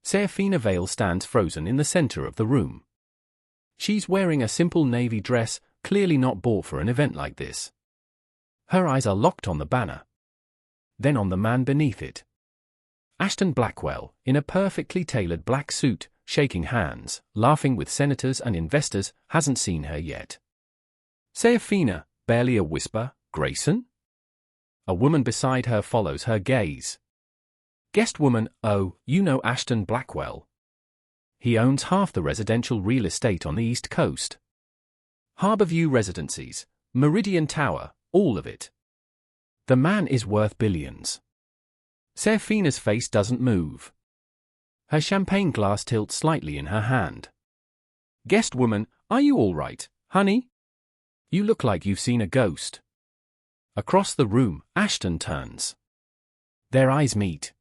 Seraphina Vale stands frozen in the center of the room. She's wearing a simple navy dress, clearly not bought for an event like this. Her eyes are locked on the banner, then on the man beneath it. Ashton Blackwell, in a perfectly tailored black suit, shaking hands, laughing with senators and investors, hasn't seen her yet. Seraphina, barely a whisper, Grayson? A woman beside her follows her gaze. Guest woman, oh, you know Ashton Blackwell. He owns half the residential real estate on the East Coast. Harborview Residencies, Meridian Tower, all of it. The man is worth billions. Seraphina's face doesn't move. Her champagne glass tilts slightly in her hand. Guest woman, are you all right, honey? You look like you've seen a ghost. Across the room, Ashton turns. Their eyes meet.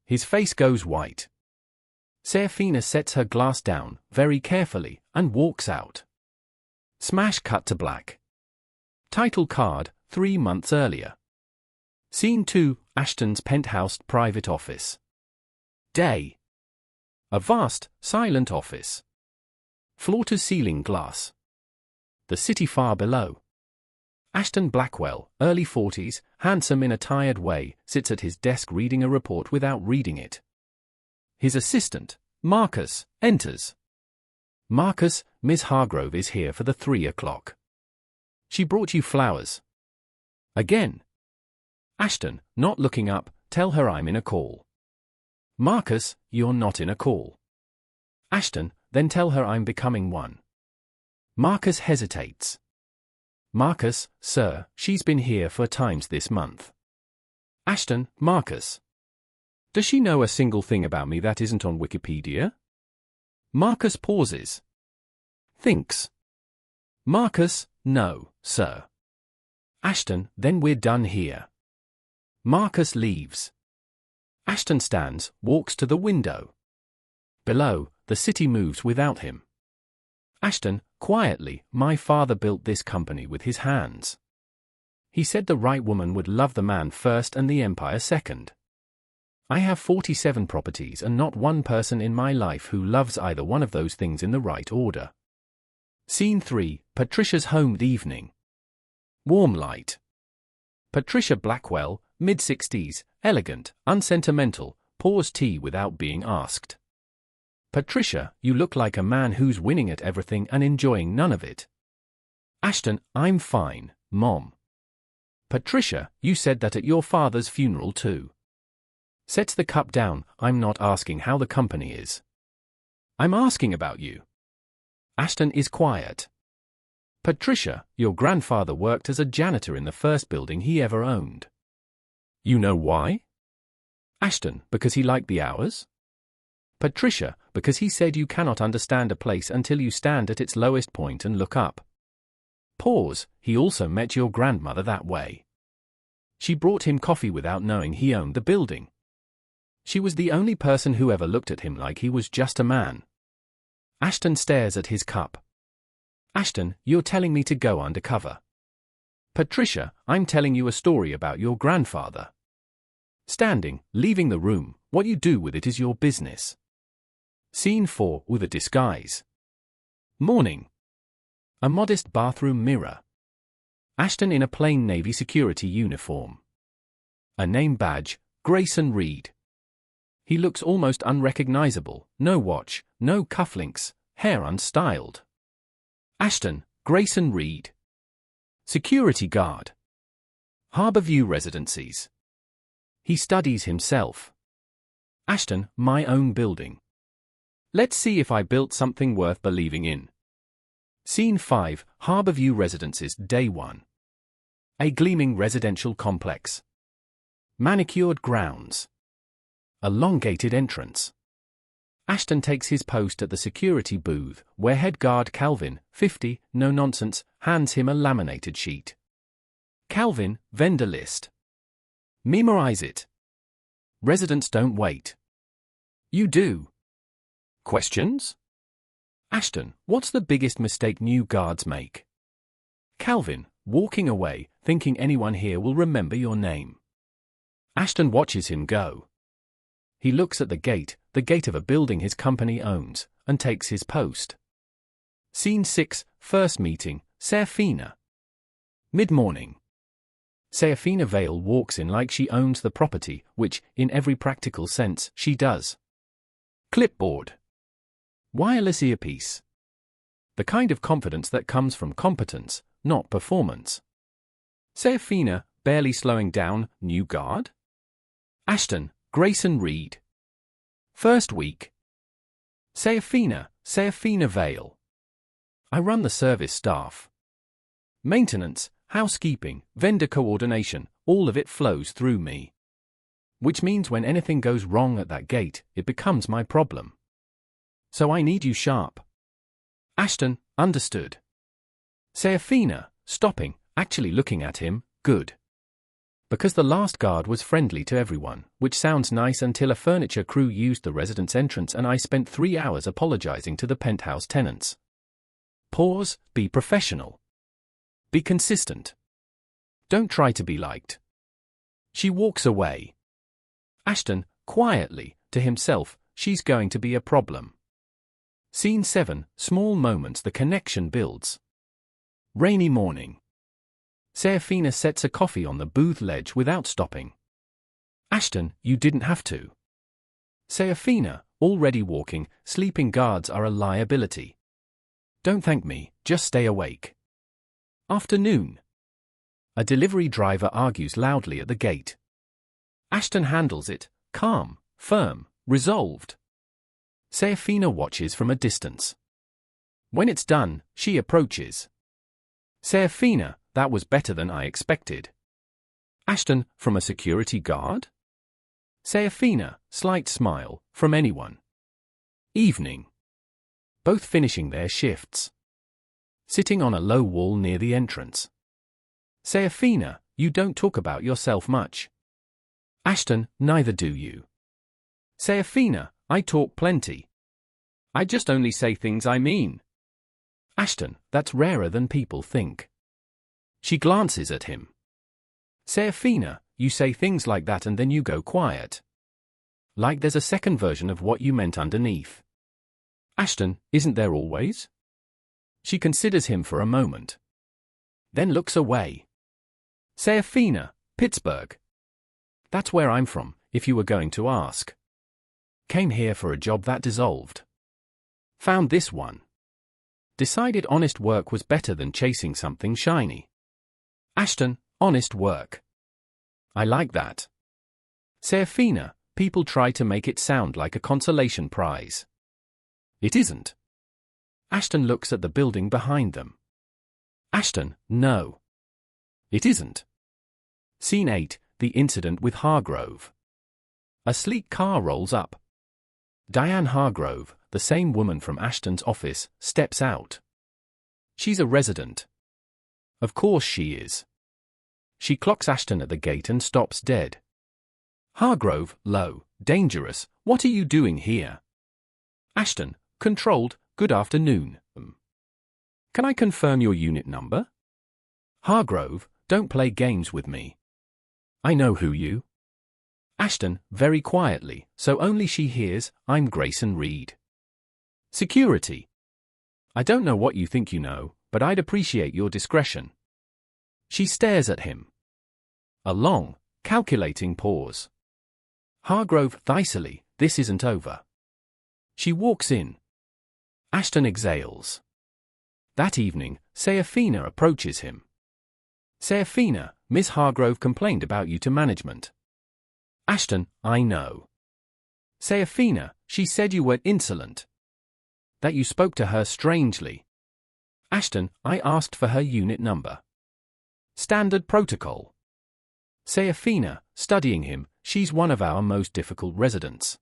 His face goes white. Seraphina sets her glass down, very carefully, and walks out. Smash cut to black. Title card, 3 months earlier. Scene 2, Ashton's penthouse private office. Day. A vast, silent office. Floor-to-ceiling glass. The city far below. Ashton Blackwell, early 40s, handsome in a tired way, sits at his desk reading a report without reading it. His assistant, Marcus, enters. Marcus, Miss Hargrove is here for the 3 o'clock. She brought you flowers. Again. Ashton, not looking up, tell her I'm in a call. Marcus, you're not in a call. Ashton, then tell her I'm becoming one. Marcus hesitates. Marcus, sir, she's been here 4 times this month. Ashton, Marcus. Does she know a single thing about me that isn't on Wikipedia? Marcus pauses. Thinks. Marcus, no, sir. Ashton, then we're done here. Marcus leaves. Ashton stands, walks to the window. Below, the city moves without him. Ashton, quietly, my father built this company with his hands. He said the right woman would love the man first and the empire second. I have 47 properties and not one person in my life who loves either one of those things in the right order. Scene 3, Patricia's home evening. Warm light. Patricia Blackwell, mid-60s, elegant, unsentimental, pours tea without being asked. Patricia, you look like a man who's winning at everything and enjoying none of it. Ashton, I'm fine, Mom. Patricia, you said that at your father's funeral too. Sets the cup down, I'm not asking how the company is. I'm asking about you. Ashton is quiet. Patricia, your grandfather worked as a janitor in the first building he ever owned. You know why? Ashton, because he liked the hours? Patricia, because he said you cannot understand a place until you stand at its lowest point and look up. Pause, he also met your grandmother that way. She brought him coffee without knowing he owned the building. She was the only person who ever looked at him like he was just a man. Ashton stares at his cup. Ashton, you're telling me to go undercover. Patricia, I'm telling you a story about your grandfather. Standing, leaving the room, what you do with it is your business. Scene 4, with a disguise. Morning. A modest bathroom mirror. Ashton in a plain Navy security uniform. A name badge, Grayson Reed. He looks almost unrecognizable, no watch, no cufflinks, hair unstyled. Ashton, Grayson Reed. Security guard. Harborview Residencies. He studies himself. Ashton, my own building. Let's see if I built something worth believing in. Scene 5, Harborview Residences, Day 1. A gleaming residential complex. Manicured grounds. A elongated entrance. Ashton takes his post at the security booth, where head guard Calvin, 50, no nonsense, hands him a laminated sheet. Calvin, vendor list. Memorize it. Residents don't wait. You do. Questions? Ashton, what's the biggest mistake new guards make? Calvin, walking away, thinking anyone here will remember your name. Ashton watches him go. he looks at the gate of a building his company owns, and takes his post. Scene 6, first meeting, Seraphina. Mid-morning. Seraphina Vale walks in like she owns the property, which, in every practical sense, she does. Clipboard. Wireless earpiece. The kind of confidence that comes from competence, not performance. Seraphina, barely slowing down, new guard? Ashton, Grayson Reed. First week. Seraphina Vale. I run the service staff. Maintenance, housekeeping, vendor coordination, all of it flows through me. Which means when anything goes wrong at that gate, it becomes my problem. So I need you sharp. Ashton, understood. Seraphina, stopping, actually looking at him, good. Because the last guard was friendly to everyone, which sounds nice until a furniture crew used the residence entrance and I spent 3 hours apologizing to the penthouse tenants. Pause, be professional. Be consistent. Don't try to be liked. She walks away. Ashton, quietly, to himself, she's going to be a problem. Scene 7, small moments the connection builds. Rainy morning. Seraphina sets a coffee on the booth ledge without stopping. Ashton, you didn't have to. Seraphina, already walking, sleeping guards are a liability. Don't thank me, just stay awake. Afternoon. A delivery driver argues loudly at the gate. Ashton handles it, calm, firm, resolved. Seraphina watches from a distance. When it's done, she approaches. Seraphina, that was better than I expected. Ashton, from a security guard? Seraphina, slight smile, from anyone. Evening. Both finishing their shifts. Sitting on a low wall near the entrance. Seraphina, you don't talk about yourself much. Ashton, neither do you. Seraphina, I talk plenty. I just only say things I mean. Ashton, that's rarer than people think. She glances at him. Seraphina, you say things like that and then you go quiet. Like there's a second version of what you meant underneath. Ashton, isn't there always? She considers him for a moment. Then looks away. Seraphina, Pittsburgh. That's where I'm from, if you were going to ask. Came here for a job that dissolved. Found this one. Decided honest work was better than chasing something shiny. Ashton, honest work. I like that. Seraphina, people try to make it sound like a consolation prize. It isn't. Ashton looks at the building behind them. Ashton, no. It isn't. Scene 8, the incident with Hargrove. A sleek car rolls up. Diane Hargrove, the same woman from Ashton's office, steps out. She's a resident. Of course she is. She clocks Ashton at the gate and stops dead. Hargrove, low, dangerous, what are you doing here? Ashton, controlled, good afternoon. Can I confirm your unit number? Hargrove, don't play games with me. I know who you. Ashton, very quietly, so only she hears, I'm Grayson Reed. Security. I don't know what you think you know, but I'd appreciate your discretion. She stares at him. A long, calculating pause. Hargrove, icily, this isn't over. She walks in. Ashton exhales. That evening, Seraphina approaches him. Seraphina, Miss Hargrove complained about you to management. Ashton, I know. Seraphina, she said you were insolent. That you spoke to her strangely. Ashton, I asked for her unit number. Standard protocol. Seraphina, studying him, she's one of our most difficult residents.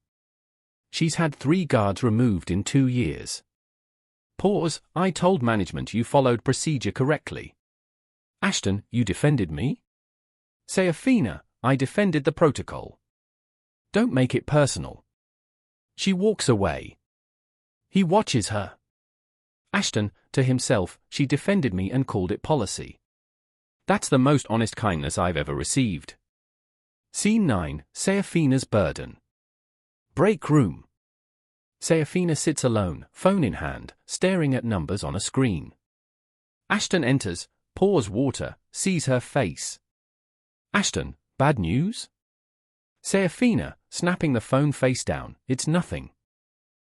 She's had 3 guards removed in 2 years. Pause, I told management you followed procedure correctly. Ashton, you defended me? Seraphina, I defended the protocol. Don't make it personal. She walks away. He watches her. Ashton, to himself, she defended me and called it policy. That's the most honest kindness I've ever received. Scene 9, Seraphina's burden. Break room. Seraphina sits alone, phone in hand, staring at numbers on a screen. Ashton enters, pours water, sees her face. Ashton, bad news? Seraphina, snapping the phone face down, it's nothing.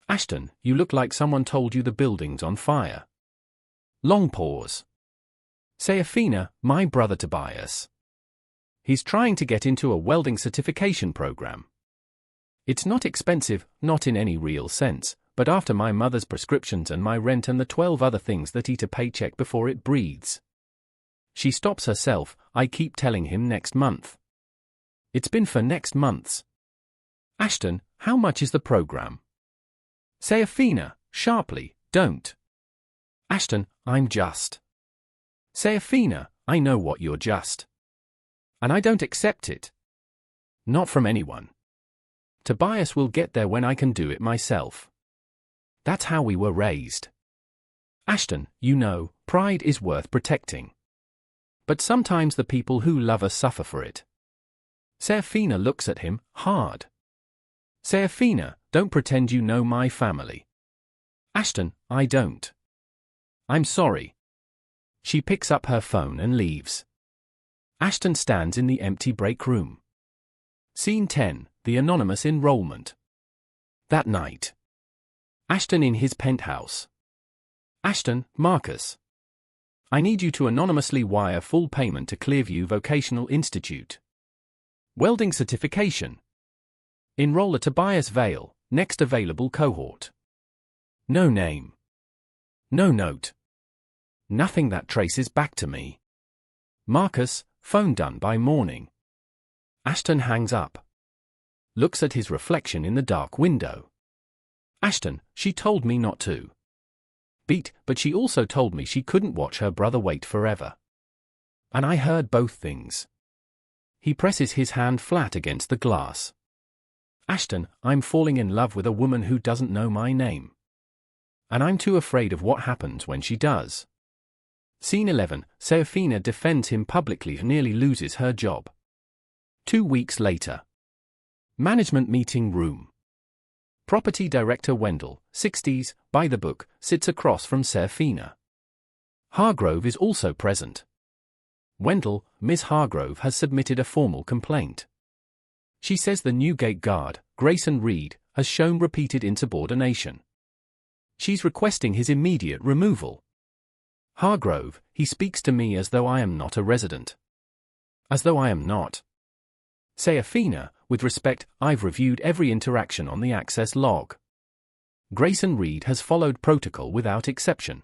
Ashton, you look like someone told you the building's on fire. Long pause. Seraphina, my brother Tobias. He's trying to get into a welding certification program. It's not expensive, not in any real sense, but after my mother's prescriptions and my rent and the 12 other things that eat a paycheck before it breathes. She stops herself, I keep telling him next month. It's been for next months. Ashton, how much is the program? Seraphina, sharply, don't. Ashton, I'm just. Seraphina, I know what you're just. And I don't accept it. Not from anyone. Tobias will get there when I can do it myself. That's how we were raised. Ashton, you know, pride is worth protecting. But sometimes the people who love us suffer for it. Seraphina looks at him, hard. Seraphina, don't pretend you know my family. Ashton, I don't. I'm sorry. She picks up her phone and leaves. Ashton stands in the empty break room. Scene 10, the anonymous enrollment. That night. Ashton in his penthouse. Ashton, Marcus. I need you to anonymously wire full payment to Clearview Vocational Institute. Welding certification. Enroll at Tobias Vale, next available cohort. No name. No note. Nothing that traces back to me. Marcus, phone done by morning. Ashton hangs up. Looks at his reflection in the dark window. Ashton, she told me not to. Beat, but she also told me she couldn't watch her brother wait forever. And I heard both things. He presses his hand flat against the glass. Ashton, I'm falling in love with a woman who doesn't know my name. And I'm too afraid of what happens when she does. Scene 11, Seraphina defends him publicly and nearly loses her job. 2 weeks later. Management meeting room. Property director Wendell, 60s, by the book, sits across from Seraphina. Hargrove is also present. Wendell, Miss Hargrove has submitted a formal complaint. She says the new gate guard, Grayson Reed, has shown repeated insubordination. She's requesting his immediate removal. Hargrove, he speaks to me as though I am not a resident. As though I am not. Seraphina, with respect, I've reviewed every interaction on the access log. Grayson Reed has followed protocol without exception.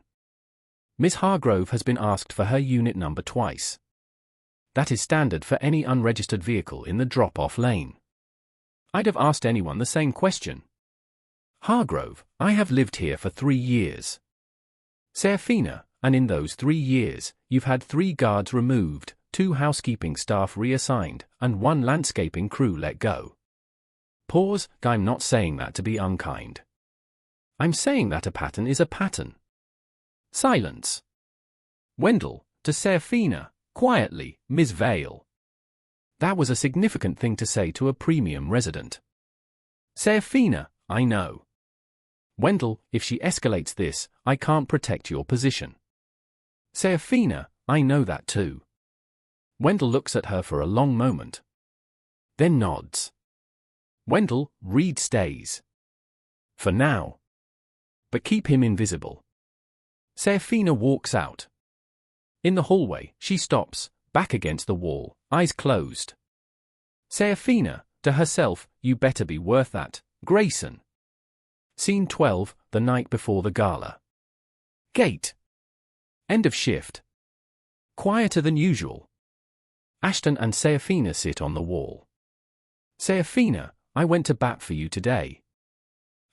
Miss Hargrove has been asked for her unit number twice. That is standard for any unregistered vehicle in the drop-off lane. I'd have asked anyone the same question. Hargrove, I have lived here for 3 years. Seraphina, and in those 3 years, you've had 3 guards removed, 2 housekeeping staff reassigned, and 1 landscaping crew let go. Pause, I'm not saying that to be unkind. I'm saying that a pattern is a pattern. Silence. Wendell, to Seraphina, quietly, Ms. Vale. That was a significant thing to say to a premium resident. Seraphina, I know. Wendell, if she escalates this, I can't protect your position. Seraphina, I know that too. Wendell looks at her for a long moment. Then nods. Wendell, Reed stays. For now. But keep him invisible. Seraphina walks out. In the hallway, she stops, back against the wall, eyes closed. Seraphina, to herself, you better be worth that, Grayson. Scene 12, the night before the gala. Gate. End of shift. Quieter than usual. Ashton and Seraphina sit on the wall. Seraphina, I went to bat for you today.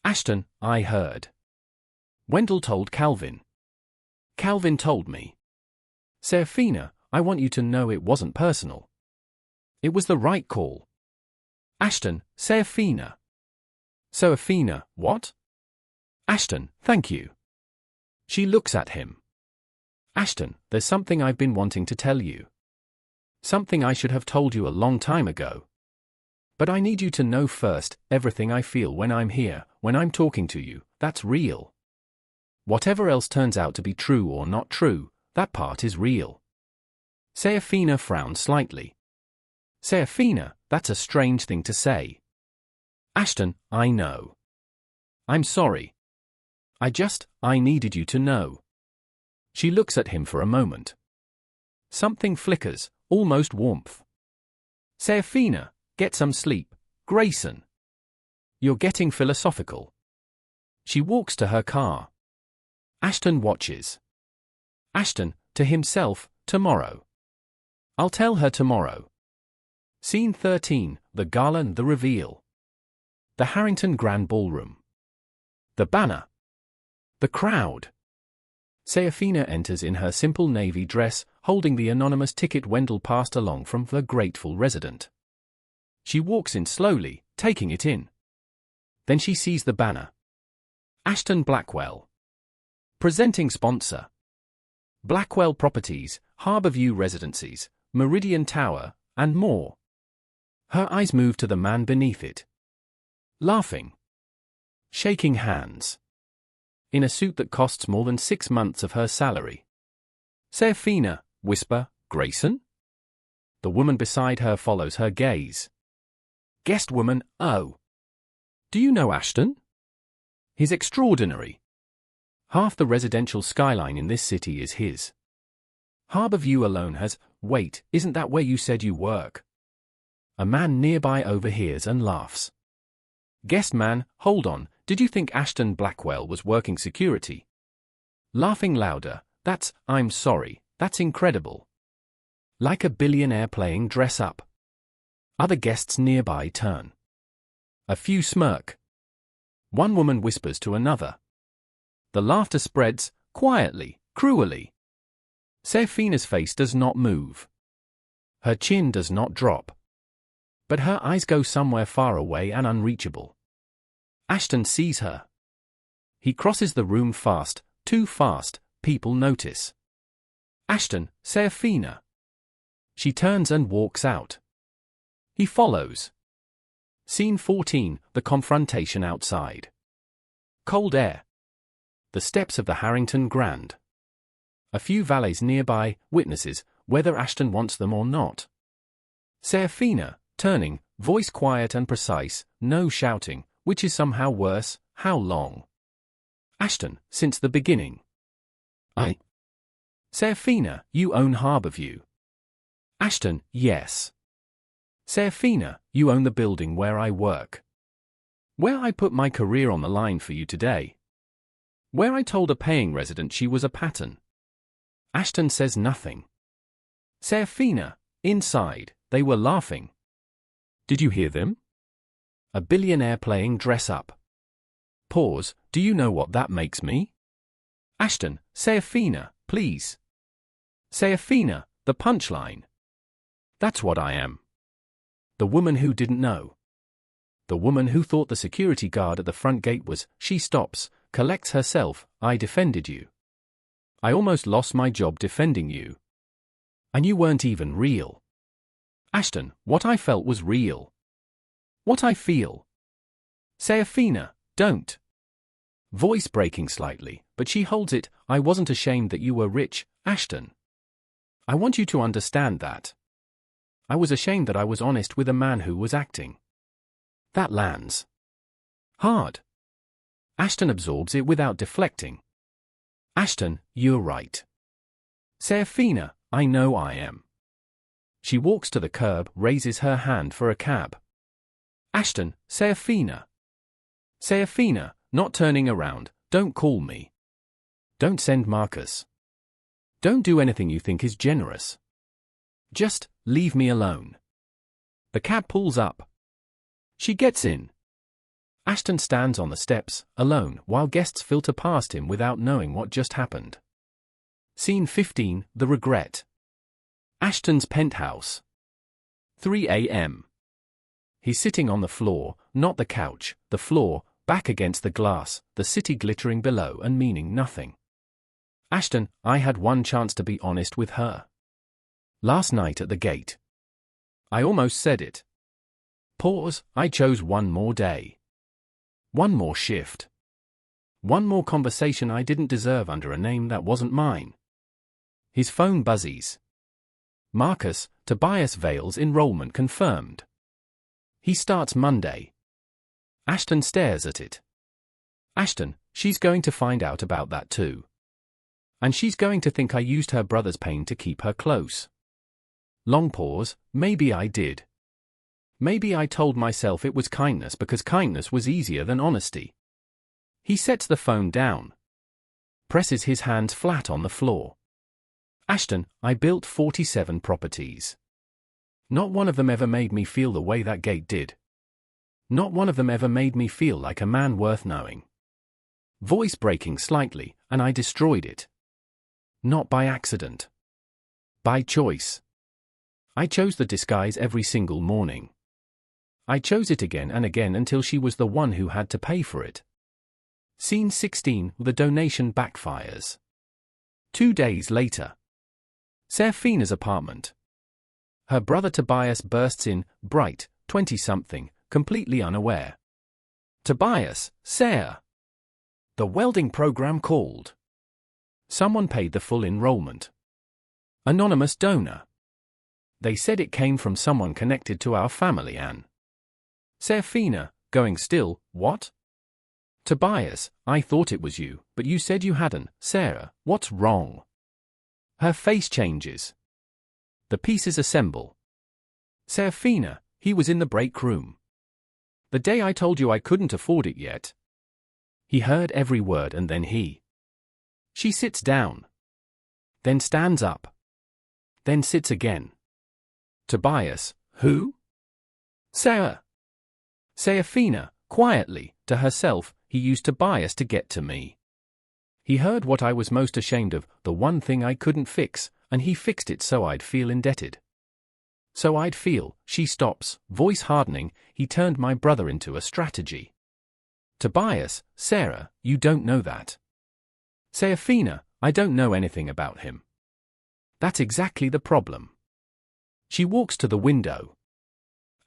Ashton, I heard. Wendell told Calvin. Calvin told me. Seraphina, I want you to know it wasn't personal. It was the right call. Ashton, Seraphina. Seraphina, what? Ashton, thank you. She looks at him. Ashton, there's something I've been wanting to tell you. Something I should have told you a long time ago. But I need you to know first, everything I feel when I'm here, when I'm talking to you, that's real. Whatever else turns out to be true or not true, that part is real. Seraphina frowned slightly. Seraphina, that's a strange thing to say. Ashton, I know. I'm sorry. I needed you to know. She looks at him for a moment. Something flickers, almost warmth. Seraphina, get some sleep, Grayson. You're getting philosophical. She walks to her car. Ashton watches. Ashton, to himself, tomorrow. I'll tell her tomorrow. Scene 13, the gala and the reveal. The Harrington Grand Ballroom. The banner. The crowd. Seraphina enters in her simple navy dress, holding the anonymous ticket Wendell passed along from the grateful resident. She walks in slowly, taking it in. Then she sees the banner. Ashton Blackwell. Presenting sponsor. Blackwell Properties, Harborview Residencies, Meridian Tower, and more. Her eyes move to the man beneath it. Laughing. Shaking hands. In a suit that costs more than 6 months of her salary. Seraphina, whisper, Grayson? The woman beside her follows her gaze. Guest woman, oh. Do you know Ashton? He's extraordinary. Half the residential skyline in this city is his. Harborview alone has, wait, isn't that where you said you work? A man nearby overhears and laughs. Guest man, hold on, did you think Ashton Blackwell was working security? Laughing louder, I'm sorry, that's incredible. Like a billionaire playing dress up. Other guests nearby turn. A few smirk. One woman whispers to another. The laughter spreads, quietly, cruelly. Seraphina's face does not move. Her chin does not drop. But her eyes go somewhere far away and unreachable. Ashton sees her. He crosses the room fast, too fast, people notice. Ashton, Seraphina. She turns and walks out. He follows. Scene 14, the confrontation outside. Cold air. The steps of the Harrington Grand. A few valets nearby, witnesses, whether Ashton wants them or not. Seraphina, turning, voice quiet and precise, no shouting, which is somehow worse, how long? Ashton, since the beginning. Seraphina, you own Harborview. Ashton, yes. Seraphina, you own the building where I work. Where I put my career on the line for you today. Where I told a paying resident she was a pattern. Ashton says nothing. Seraphina, inside, they were laughing. Did you hear them? A billionaire playing dress up. Pause, do you know what that makes me? Ashton, Seraphina, please. Seraphina, the punchline. That's what I am. The woman who didn't know. The woman who thought the security guard at the front gate was, she stops, collects herself, I defended you. I almost lost my job defending you. And you weren't even real. Ashton, what I felt was real. What I feel. Seraphina, don't. Voice breaking slightly, but she holds it, I wasn't ashamed that you were rich, Ashton. I want you to understand that. I was ashamed that I was honest with a man who was acting. That lands hard. Ashton absorbs it without deflecting. Ashton, you're right. Seraphina, I know I am. She walks to the curb, raises her hand for a cab. Ashton, Seraphina. Seraphina, not turning around, don't call me. Don't send Marcus. Don't do anything you think is generous. Just, leave me alone. The cab pulls up. She gets in. Ashton stands on the steps, alone, while guests filter past him without knowing what just happened. Scene 15, the regret. Ashton's penthouse. 3 a.m. He's sitting on the floor, not the couch, the floor, back against the glass, the city glittering below and meaning nothing. Ashton, I had one chance to be honest with her. Last night at the gate. I almost said it. Pause. I chose one more day. One more shift. One more conversation I didn't deserve under a name that wasn't mine. His phone buzzes. Marcus, Tobias Vale's enrollment confirmed. He starts Monday. Ashton stares at it. Ashton, she's going to find out about that too. And she's going to think I used her brother's pain to keep her close. Long pause. Maybe I did. Maybe I told myself it was kindness because kindness was easier than honesty. He sets the phone down. Presses his hands flat on the floor. Ashton, I built 47 properties. Not one of them ever made me feel the way that gate did. Not one of them ever made me feel like a man worth knowing. Voice breaking slightly, and I destroyed it. Not by accident. By choice. I chose the disguise every single morning. I chose it again and again until she was the one who had to pay for it. Scene 16. The donation backfires. 2 days later. Seraphina's apartment. Her brother Tobias bursts in, bright, 20-something, completely unaware. Tobias, Sarah. The welding program called. Someone paid the full enrollment. Anonymous donor. They said it came from someone connected to our family and. Seraphina, going still, what? Tobias, I thought it was you, but you said you hadn't. Sarah, what's wrong? Her face changes. The pieces assemble. Seraphina, he was in the break room. The day I told you I couldn't afford it yet. He heard every word and then he. She sits down. Then stands up. Then sits again. Tobias, who? Sarah. Seraphina, quietly, to herself, he used Tobias to get to me. He heard what I was most ashamed of, the one thing I couldn't fix, and he fixed it so I'd feel indebted. So I'd feel, she stops, voice hardening, he turned my brother into a strategy. Tobias, Sarah, you don't know that. Seraphina, I don't know anything about him. That's exactly the problem. She walks to the window.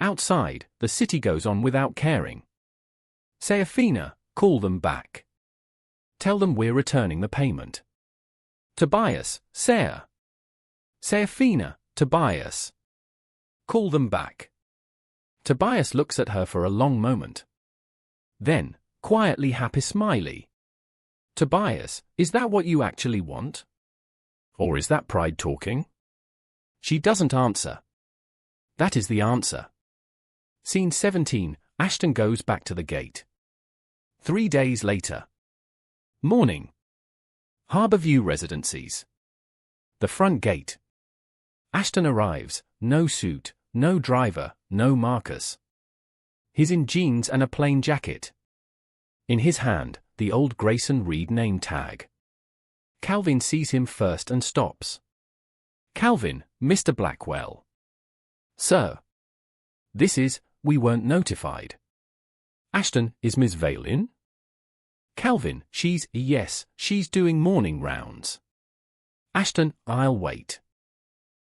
Outside, the city goes on without caring. Seraphina, call them back. Tell them we're returning the payment. Tobias, Sarah. Seraphina, Tobias. Call them back. Tobias looks at her for a long moment. Then, quietly happy smiley. Tobias, is that what you actually want? Or is that pride talking? She doesn't answer. That is the answer. Scene 17, Ashton goes back to the gate. 3 days later. Morning. Harborview Residencies. The front gate. Ashton arrives, no suit, no driver, no Marcus. He's in jeans and a plain jacket. In his hand, the old Grayson Reed name tag. Calvin sees him first and stops. Calvin, Mr. Blackwell. Sir. This is, we weren't notified. Ashton, is Miss Vale in? Calvin, yes, she's doing morning rounds. Ashton, I'll wait.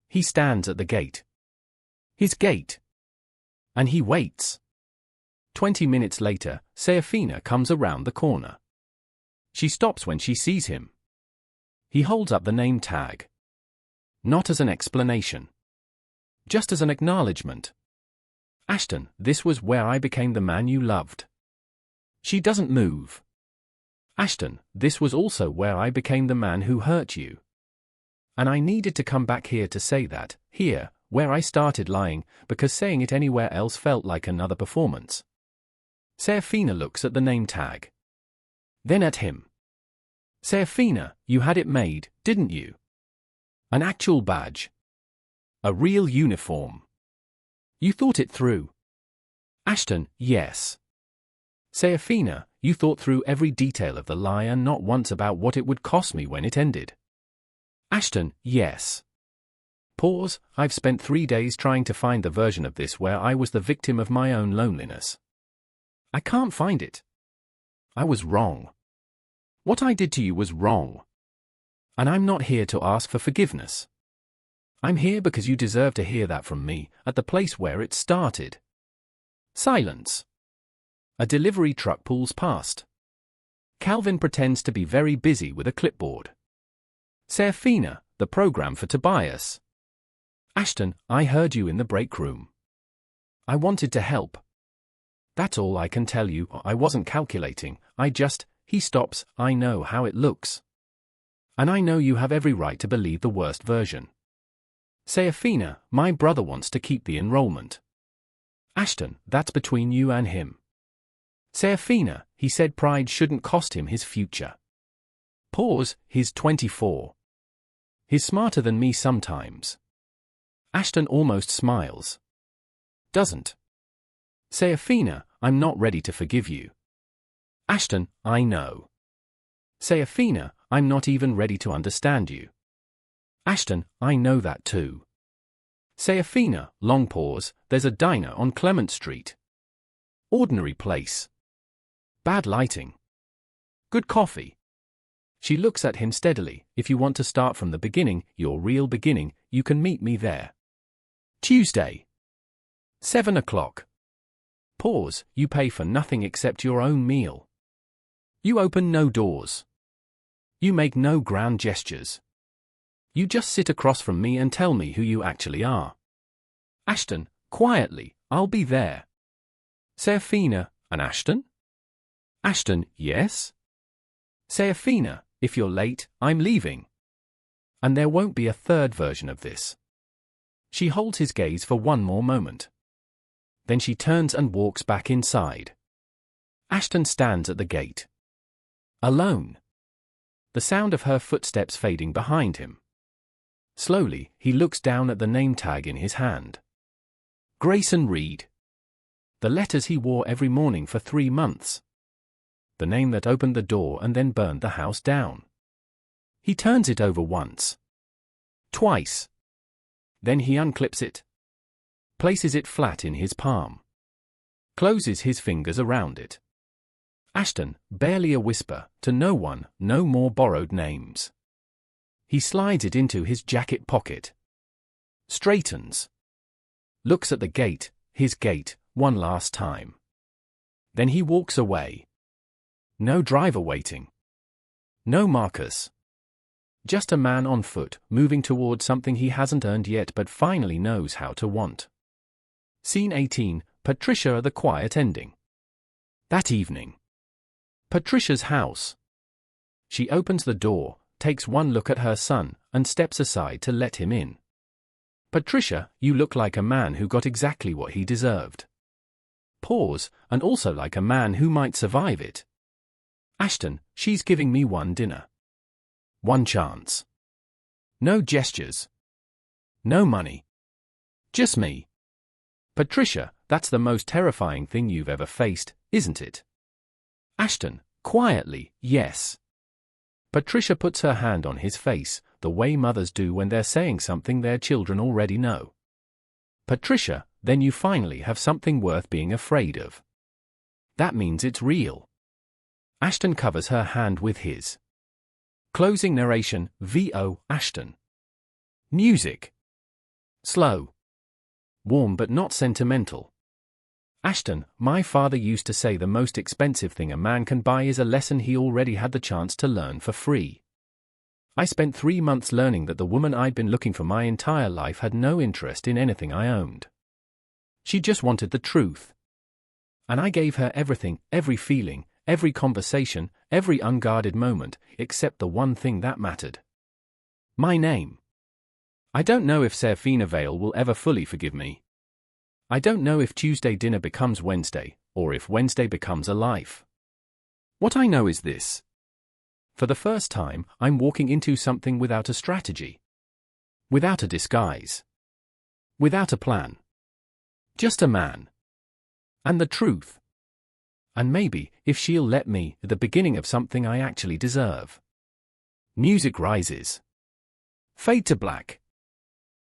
He stands at the gate. His gate. And he waits. 20 minutes later, Seraphina comes around the corner. She stops when she sees him. He holds up the name tag. Not as an explanation. Just as an acknowledgement. Ashton, this was where I became the man you loved. She doesn't move. Ashton, this was also where I became the man who hurt you. And I needed to come back here to say that, here, where I started lying, because saying it anywhere else felt like another performance. Seraphina looks at the name tag. Then at him. Seraphina, you had it made, didn't you? An actual badge. A real uniform. You thought it through. Ashton, yes. Seraphina, you thought through every detail of the lie and not once about what it would cost me when it ended. Ashton, yes. Pause. I've spent 3 days trying to find the version of this where I was the victim of my own loneliness. I can't find it. I was wrong. What I did to you was wrong. And I'm not here to ask for forgiveness. I'm here because you deserve to hear that from me, at the place where it started. Silence. A delivery truck pulls past. Calvin pretends to be very busy with a clipboard. Seraphina, the program for Tobias. Ashton, I heard you in the break room. I wanted to help. That's all I can tell you. I wasn't calculating, he stops, I know how it looks. And I know you have every right to believe the worst version. Seraphina, my brother wants to keep the enrollment. Ashton, that's between you and him. Seraphina, he said pride shouldn't cost him his future. Pause, he's 24. He's smarter than me sometimes. Ashton almost smiles. Doesn't. Seraphina, I'm not ready to forgive you. Ashton, I know. Seraphina, I'm not even ready to understand you. Ashton, I know that too. Seraphina, long pause, there's a diner on Clement Street. Ordinary place. Bad lighting. Good coffee. She looks at him steadily. If you want to start from the beginning, your real beginning, you can meet me there. Tuesday. 7 o'clock. Pause, you pay for nothing except your own meal. You open no doors. You make no grand gestures. You just sit across from me and tell me who you actually are. Ashton, quietly, I'll be there. Seraphina, and Ashton? Ashton, yes? Seraphina, if you're late, I'm leaving. And there won't be a third version of this. She holds his gaze for one more moment. Then she turns and walks back inside. Ashton stands at the gate. Alone. The sound of her footsteps fading behind him. Slowly, he looks down at the name tag in his hand. Grayson Reed. The letters he wore every morning for 3 months. The name that opened the door and then burned the house down. He turns it over once. Twice. Then he unclips it. Places it flat in his palm. Closes his fingers around it. Ashton, barely a whisper, to no one, no more borrowed names. He slides it into his jacket pocket. Straightens. Looks at the gate, his gate, one last time. Then he walks away. No driver waiting. No Marcus. Just a man on foot, moving toward something he hasn't earned yet but finally knows how to want. Scene 18, Patricia at the quiet ending. That evening. Patricia's house. She opens the door, takes one look at her son, and steps aside to let him in. Patricia, you look like a man who got exactly what he deserved. Pause, and also like a man who might survive it. Ashton, she's giving me one dinner. One chance. No gestures. No money. Just me. Patricia, that's the most terrifying thing you've ever faced, isn't it? Ashton, quietly, yes. Patricia puts her hand on his face, the way mothers do when they're saying something their children already know. Patricia, then you finally have something worth being afraid of. That means it's real. Ashton covers her hand with his. Closing narration, V.O. Ashton. Music. Slow. Warm but not sentimental. Ashton, my father used to say the most expensive thing a man can buy is a lesson he already had the chance to learn for free. I spent 3 months learning that the woman I'd been looking for my entire life had no interest in anything I owned. She just wanted the truth. And I gave her everything, every feeling, every conversation, every unguarded moment, except the one thing that mattered. My name. I don't know if Seraphina Vale will ever fully forgive me. I don't know if Tuesday dinner becomes Wednesday, or if Wednesday becomes a life. What I know is this. For the first time, I'm walking into something without a strategy. Without a disguise. Without a plan. Just a man. And the truth. And maybe, if she'll let me, the beginning of something I actually deserve. Music rises. Fade to black.